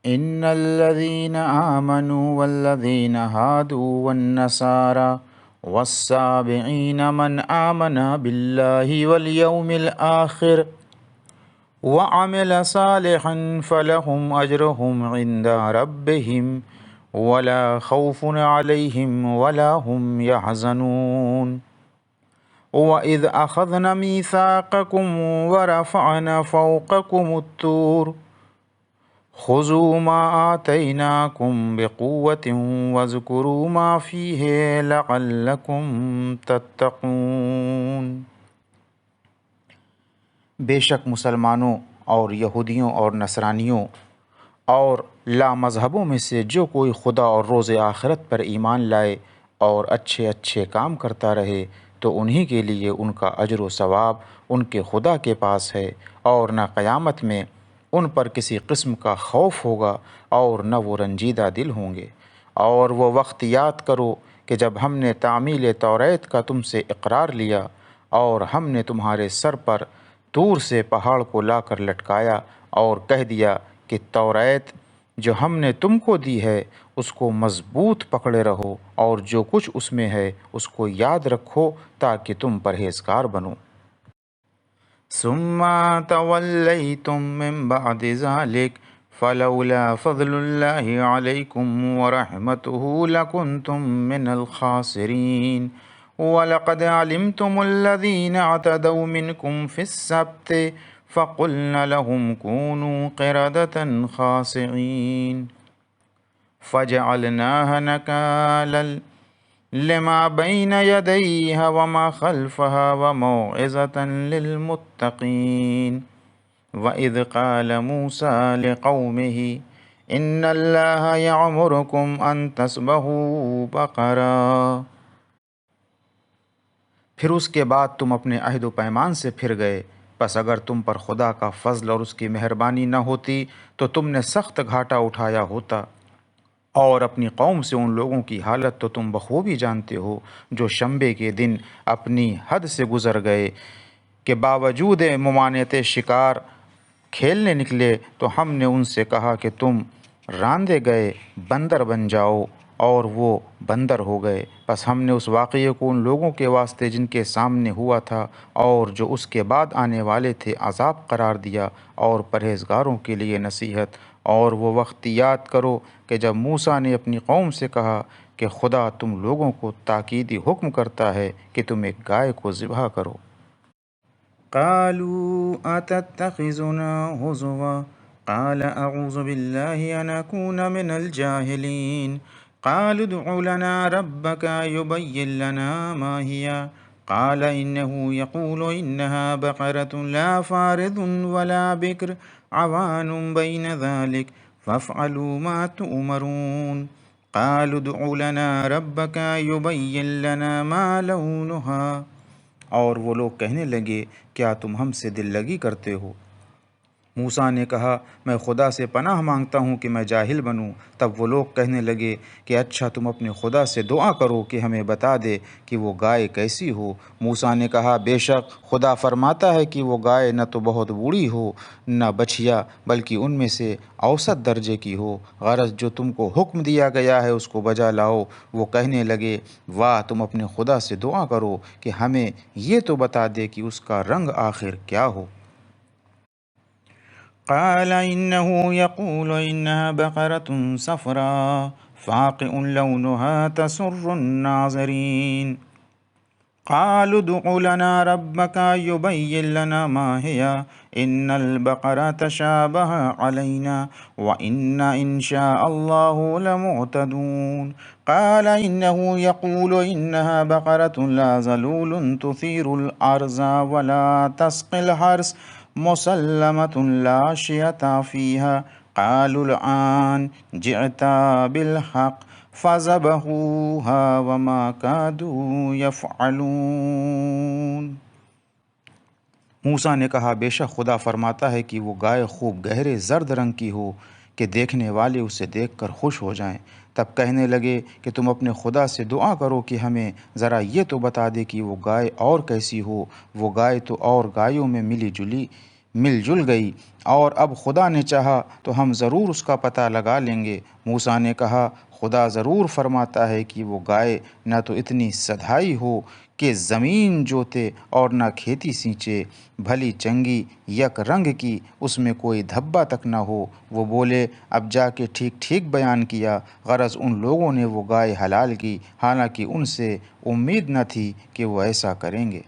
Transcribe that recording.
ان الذين آمنوا والذين هادوا والنصارى والسابعين من آمن بالله واليوم الآخر وعمل صالحا فلهم أجرهم عند ربهم ولا خوف عليهم ولا هم يحزنون وإذ أخذنا ميثاقكم ورفعنا فوقكم الطور خذوا ما آتيناكم بقوة واذكروا ما فيه لعلكم تتقون۔ بے شک مسلمانوں اور یہودیوں اور نصرانیوں اور لامذہبوں میں سے جو کوئی خدا اور روز آخرت پر ایمان لائے اور اچھے اچھے کام کرتا رہے تو انہی کے لیے ان کا اجر و ثواب ان کے خدا کے پاس ہے، اور نہ قیامت میں ان پر کسی قسم کا خوف ہوگا اور نہ وہ رنجیدہ دل ہوں گے۔ اور وہ وقت یاد کرو کہ جب ہم نے تعمیل توریت کا تم سے اقرار لیا اور ہم نے تمہارے سر پر طور سے پہاڑ کو لا کر لٹکایا اور کہہ دیا کہ توریت جو ہم نے تم کو دی ہے اس کو مضبوط پکڑے رہو، اور جو کچھ اس میں ہے اس کو یاد رکھو تاکہ تم پرہیزگار بنو۔ ثم تولیتم من بعد ذلك فلولا فضل اللہ علیکم ورحمتہ لکنتم من الخاسرین وَلَقَدْ عَلِمْتُمُ الَّذِينَ اعْتَدَوْا مِنْكُمْ فِي السَّبْتِ فَقُلْنَ لَهُمْ كُونُوا قِرَدَةً خَاسِعِينَ فَجَعَلْنَاهَا نَكَالًا لِمَا بَيْنَ يَدَيْهَا وَمَا خَلْفَهَا وَمَوْعِظَةً لِلْمُتَّقِينَ وَإِذْ قَالَ مُوسَىٰ لِقَوْمِهِ إِنَّ اللَّهَ يَأْمُرُكُمْ أَن تَذْبَحُوا بَقَرَةً۔ پھر اس کے بعد تم اپنے عہد و پیمان سے پھر گئے، پس اگر تم پر خدا کا فضل اور اس کی مہربانی نہ ہوتی تو تم نے سخت گھاٹا اٹھایا ہوتا۔ اور اپنی قوم سے ان لوگوں کی حالت تو تم بخوبی جانتے ہو جو شنبے کے دن اپنی حد سے گزر گئے کہ باوجود ممانعت شکار کھیلنے نکلے تو ہم نے ان سے کہا کہ تم راندے گئے بندر بن جاؤ، اور وہ بندر ہو گئے۔ پس ہم نے اس واقعے کو ان لوگوں کے واسطے جن کے سامنے ہوا تھا اور جو اس کے بعد آنے والے تھے عذاب قرار دیا، اور پرہیزگاروں کے لیے نصیحت۔ اور وہ وقت یاد کرو کہ جب موسیٰ نے اپنی قوم سے کہا کہ خدا تم لوگوں کو تاکیدی حکم کرتا ہے کہ تم ایک گائے کو ذبح کرو۔ قالوا اتتخذنا ہزوا قال اعوذ باللہ ان اکون من الجاہلین قالوا ادع لنا ربك يبين لنا ما هي قال إنه يقول إنها بقرة لا فارض ولا بكر عوان بين ذلك فافعلوا ما تؤمرون قالوا ادع لنا ربك يبين لنا ما لونها۔ اور وہ لوگ کہنے لگے کیا تم ہم سے دل لگی کرتے ہو؟ موسیٰ نے کہا میں خدا سے پناہ مانگتا ہوں کہ میں جاہل بنوں۔ تب وہ لوگ کہنے لگے کہ اچھا تم اپنے خدا سے دعا کرو کہ ہمیں بتا دے کہ وہ گائے کیسی ہو۔ موسیٰ نے کہا بے شک خدا فرماتا ہے کہ وہ گائے نہ تو بہت بوڑھی ہو نہ بچھیا، بلکہ ان میں سے اوسط درجے کی ہو۔ غرض جو تم کو حکم دیا گیا ہے اس کو بجا لاؤ۔ وہ کہنے لگے واہ تم اپنے خدا سے دعا کرو کہ ہمیں یہ تو بتا دے کہ اس کا رنگ آخر کیا ہو۔ قال إنه يقول إنها بقرة صفراء فاقع لونها تسر الناظرين قالوا ادع لنا ربك يبين لنا ما هي إن البقرة تشابه علينا وإنا إن شاء الله لمعتدون قال إنه يقول إنها بقرة لا ذلول تثير الأرض ولا تسقي الحرث مسلمة لا شية فيها قالوا الآن جئت بالحق فذبحوها وما كادوا يفعلون۔ موسیٰ نے کہا بے شک خدا فرماتا ہے کہ وہ گائے خوب گہرے زرد رنگ کی ہو کہ دیکھنے والے اسے دیکھ کر خوش ہو جائیں۔ تب کہنے لگے کہ تم اپنے خدا سے دعا کرو کہ ہمیں ذرا یہ تو بتا دے کہ وہ گائے اور کیسی ہو۔ وہ گائے تو اور گایوں میں ملی جلی مل جل گئی، اور اب خدا نے چاہا تو ہم ضرور اس کا پتہ لگا لیں گے۔ موسیٰ نے کہا خدا ضرور فرماتا ہے کہ وہ گائے نہ تو اتنی سدھائی ہو کہ زمین جوتے اور نہ کھیتی سینچے، بھلی چنگی یک رنگ کی، اس میں کوئی دھبا تک نہ ہو۔ وہ بولے اب جا کے ٹھیک ٹھیک بیان کیا۔ غرض ان لوگوں نے وہ گائے حلال کی، حالانکہ ان سے امید نہ تھی کہ وہ ایسا کریں گے۔